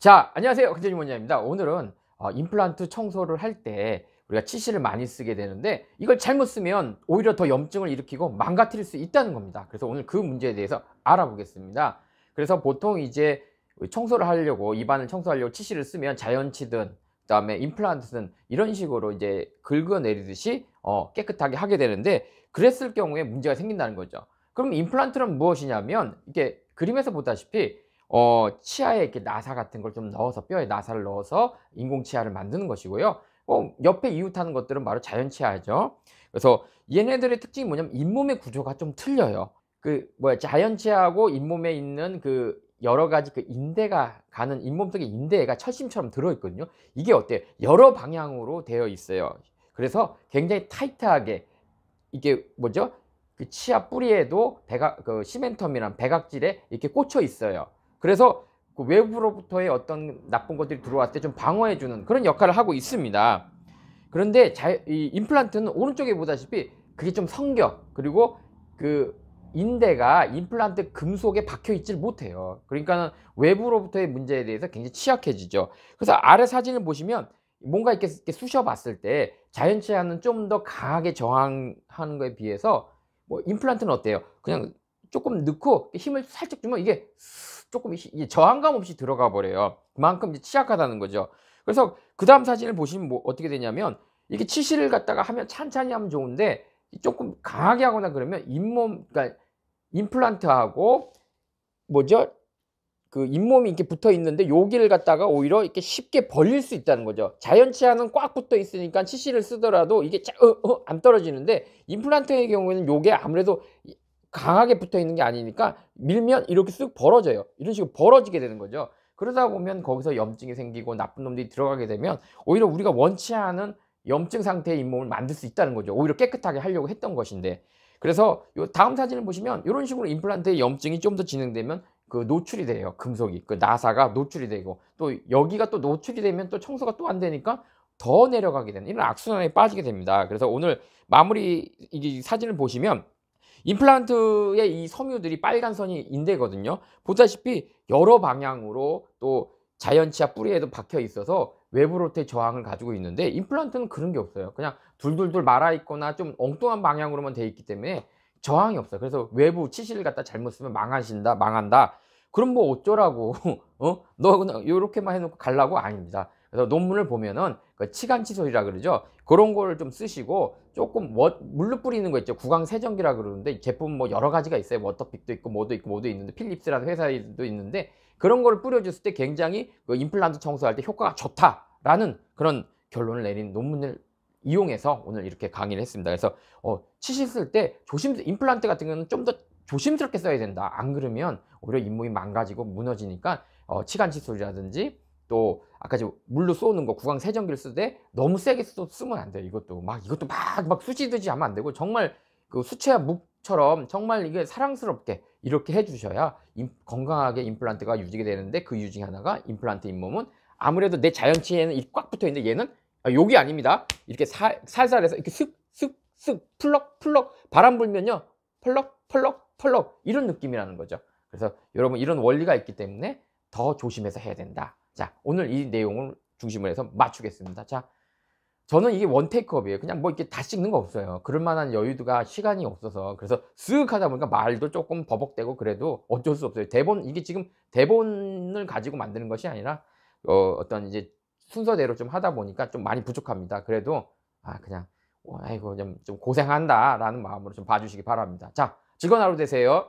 자, 안녕하세요. 컨텐츠 원장입니다. 오늘은 임플란트 청소를 할 때 우리가 치실을 많이 쓰게 되는데 이걸 잘못 쓰면 오히려 더 염증을 일으키고 망가뜨릴 수 있다는 겁니다. 그래서 오늘 그 문제에 대해서 알아보겠습니다. 그래서 보통 이제 청소를 하려고, 입안을 청소하려고 치실을 쓰면 자연치든 그다음에 임플란트든 이런 식으로 이제 긁어내리듯이 깨끗하게 하게 되는데, 그랬을 경우에 문제가 생긴다는 거죠. 그럼 임플란트는 무엇이냐면, 이게 그림에서 보다시피 치아에 이렇게 나사 같은 걸 좀 넣어서, 뼈에 나사를 넣어서 인공 치아를 만드는 것이고요. 옆에 이웃하는 것들은 바로 자연 치아죠. 그래서 얘네들의 특징이 뭐냐면 잇몸의 구조가 좀 틀려요. 자연 치아하고 잇몸에 있는 그 여러 가지 그 인대가 가는, 잇몸 속에 인대가 철심처럼 들어 있거든요. 이게 어때요? 여러 방향으로 되어 있어요. 그래서 굉장히 타이트하게, 이게 뭐죠? 그 치아 뿌리에도 그 시멘텀이란 백악질에 이렇게 꽂혀 있어요. 그래서 그 외부로부터의 어떤 나쁜 것들이 들어왔을 때 좀 방어해 주는 그런 역할을 하고 있습니다. 그런데 이 임플란트는 오른쪽에 보다시피 그게 좀 성겨, 그리고 그 인대가 임플란트 금속에 박혀 있질 못해요. 그러니까 외부로부터의 문제에 대해서 굉장히 취약해지죠. 그래서 아래 사진을 보시면 뭔가 이렇게 쑤셔 봤을 때 자연 치아는 좀 더 강하게 저항하는 거에 비해서, 임플란트는 어때요? 그냥 조금 넣고 힘을 살짝 주면 이게 조금 저항감 없이 들어가 버려요. 그만큼 이제 취약하다는 거죠. 그래서 그 다음 사진을 보시면 어떻게 되냐면, 이게 치실을 갖다가 하면 찬찬히 하면 좋은데 조금 강하게 하거나 그러면 그러니까 임플란트하고 뭐죠? 그 잇몸이 이렇게 붙어 있는데 여기를 갖다가 오히려 이렇게 쉽게 벌릴 수 있다는 거죠. 자연 치아는 꽉 붙어 있으니까 치실을 쓰더라도 이게 안 떨어지는데, 임플란트의 경우에는 요게 아무래도 강하게 붙어 있는 게 아니니까 밀면 이렇게 쓱 벌어져요. 이런 식으로 벌어지게 되는 거죠. 그러다 보면 거기서 염증이 생기고 나쁜 놈들이 들어가게 되면 오히려 우리가 원치 않은 염증 상태의 잇몸을 만들 수 있다는 거죠. 오히려 깨끗하게 하려고 했던 것인데. 그래서 요 다음 사진을 보시면 이런 식으로 임플란트의 염증이 좀 더 진행되면 그 노출이 돼요. 금속이, 그 나사가 노출이 되고, 또 여기가 또 노출이 되면 또 청소가 또 안 되니까 더 내려가게 되는 이런 악순환에 빠지게 됩니다. 그래서 오늘 마무리 이 사진을 보시면 임플란트의 이 섬유들이 빨간 선이 인대거든요. 보다시피 여러 방향으로 또 자연 치아 뿌리에도 박혀 있어서 외부로부터의 저항을 가지고 있는데, 임플란트는 그런 게 없어요. 그냥 둘둘둘 말아 있거나 좀 엉뚱한 방향으로만 돼 있기 때문에 저항이 없어요. 그래서 외부 치실을 갖다 잘못 쓰면 망한다. 그럼 뭐 어쩌라고? 너 그냥 요렇게만 해놓고 갈라고? 아닙니다. 그래서 논문을 보면은 그 치간치솔이라 그러죠. 그런 거를 좀 쓰시고, 조금 물로 뿌리는 거 있죠. 구강 세정기라 그러는데 제품 뭐 여러 가지가 있어요. 워터픽도 있고 뭐도 있는데, 필립스라는 회사에도 있는데, 그런 거를 뿌려줬을 때 굉장히 그 임플란트 청소할 때 효과가 좋다라는 그런 결론을 내린 논문을 이용해서 오늘 이렇게 강의를 했습니다. 그래서 치실 쓸 때 임플란트 같은 경우는 좀 더 조심스럽게 써야 된다. 안 그러면 오히려 잇몸이 망가지고 무너지니까 치간 칫솔이라든지, 또 아까 물로 쏘는 거 구강 세정기를 쓸 때 너무 세게 쓰면 안 돼요. 이것도 막 쑤시듯이 하면 안 되고, 정말 그 수채화 묵처럼 정말 이게 사랑스럽게 이렇게 해주셔야 건강하게 임플란트가 유지가 되는데, 그 유 중에 하나가 임플란트 잇몸은 아무래도 내 자연치에는 꽉 붙어 있는데, 얘는 여기 아닙니다. 이렇게 살살해서 이렇게 쓱쓱쓱 풀럭풀럭 바람 불면요, 펄럭펄럭펄럭 이런 느낌이라는 거죠. 그래서 여러분, 이런 원리가 있기 때문에 더 조심해서 해야 된다. 자, 오늘 이 내용을 중심으로 해서 맞추겠습니다. 자, 저는 이게 원테이크업이에요. 그냥 뭐 이렇게 다 찍는 거 없어요. 그럴 만한 여유가 시간이 없어서. 그래서 쓱 하다 보니까 말도 조금 버벅대고, 그래도 어쩔 수 없어요. 이게 지금 대본을 가지고 만드는 것이 아니라 어떤 이제 순서대로 좀 하다 보니까 좀 많이 부족합니다. 그래도 그냥 아이고 좀 고생한다 라는 마음으로 좀 봐주시기 바랍니다. 자, 즐거운 하루 되세요.